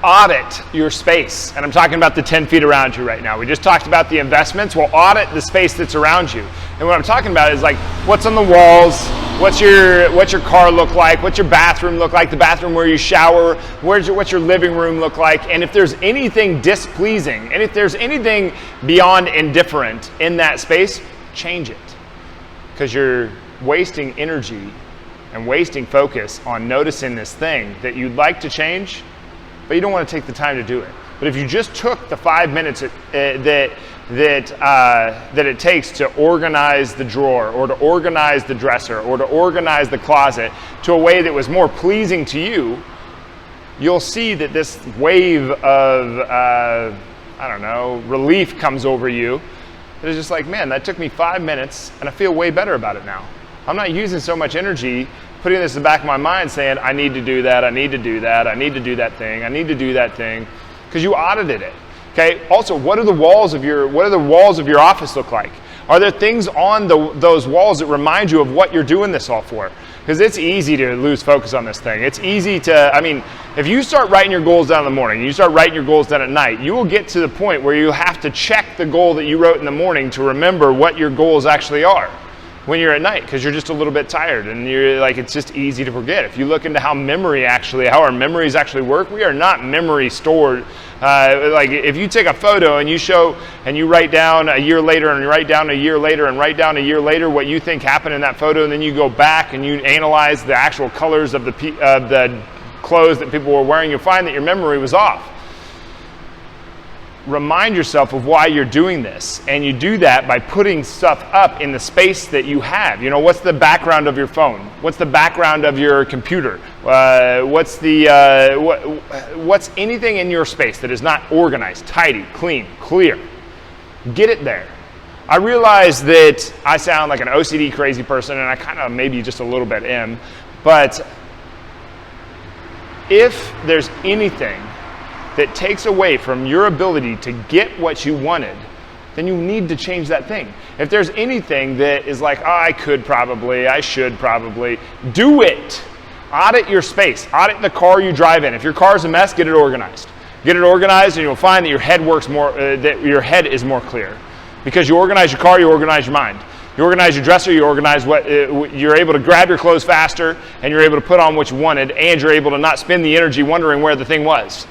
audit your space. And I'm talking about the 10 feet around you right now. We just talked about the investments. Well, audit the space that's around you. And what I'm talking about is like, what's on the walls? What's your car look like? What's your bathroom look like? The bathroom where you shower? What's your living room look like? And if there's anything displeasing, and if there's anything beyond indifferent in that space, change it. Because you're wasting energy and wasting focus on noticing this thing that you'd like to change, but you don't want to take the time to do it. But if you just took the 5 minutes that it takes to organize the drawer, or to organize the dresser, or to organize the closet to a way that was more pleasing to you, you'll see that this wave of, relief comes over you. It's just like, man, that took me 5 minutes and I feel way better about it now. I'm not using so much energy putting this in the back of my mind saying, I need to do that, I need to do that, I need to do that thing, I need to do that thing, because you audited it. Okay. Also, what do the walls of your office look like? Are there things on those walls that remind you of what you're doing this all for? Because it's easy to lose focus on this thing. It's easy to, if you start writing your goals down in the morning, you start writing your goals down at night, you will get to the point where you have to check the goal that you wrote in the morning to remember what your goals actually are when you're at night, because you're just a little bit tired and you're like, it's just easy to forget. If you look into how our memories actually work, we are not memory stored. Like if you take a photo and you write down a year later and you write down a year later and write down a year later what you think happened in that photo, and then you go back and you analyze the actual colors of the clothes that people were wearing, you'll find that your memory was off. Remind yourself of why you're doing this, and you do that by putting stuff up in the space that you have. What's the background of your phone? What's the background of your computer? What's anything in your space that is not organized, tidy, clean, clear? Get it there. I realize that I sound like an OCD crazy person, and I kind of maybe just a little bit am, but if there's anything that takes away from your ability to get what you wanted, then you need to change that thing. If there's anything that is like, I should probably, do it. Audit your space. Audit the car you drive in. If your car's a mess, get it organized. Get it organized, and you'll find that your head works more. That your head is more clear, because you organize your car, you organize your mind. You organize your dresser, you organize you're able to grab your clothes faster, and you're able to put on what you wanted, and you're able to not spend the energy wondering where the thing was.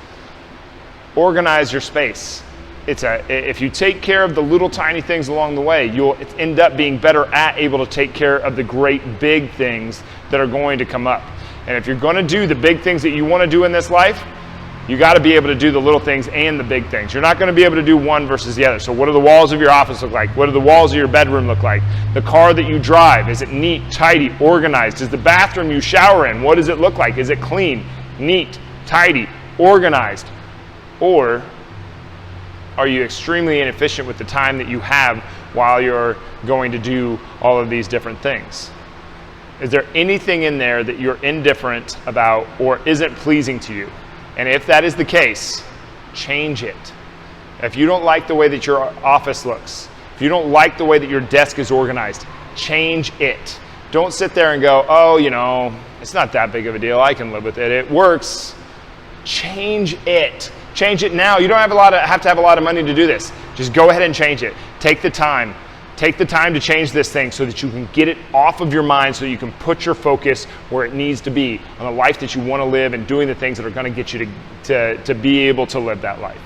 Organize your space. If you take care of the little tiny things along the way, you'll end up being better able to take care of the great big things that are going to come up. And if you're going to do the big things that you want to do in this life, you got to be able to do the little things and the big things. You're not going to be able to do one versus the other. So what do the walls of your office look like? What do the walls of your bedroom look like? The car that you drive, is it neat, tidy, organized? Is the bathroom you shower in, what does it look like? Is it clean, neat, tidy, organized? Or are you extremely inefficient with the time that you have while you're going to do all of these different things? Is there anything in there that you're indifferent about or isn't pleasing to you? And if that is the case, change it. If you don't like the way that your office looks, if you don't like the way that your desk is organized, change it. Don't sit there and go, it's not that big of a deal. I can live with it. It works. Change it. Change it now. You don't have to have a lot of money to do this. Just go ahead and change it. Take the time. Take the time to change this thing so that you can get it off of your mind, so that you can put your focus where it needs to be, on the life that you want to live and doing the things that are going to get you to be able to live that life.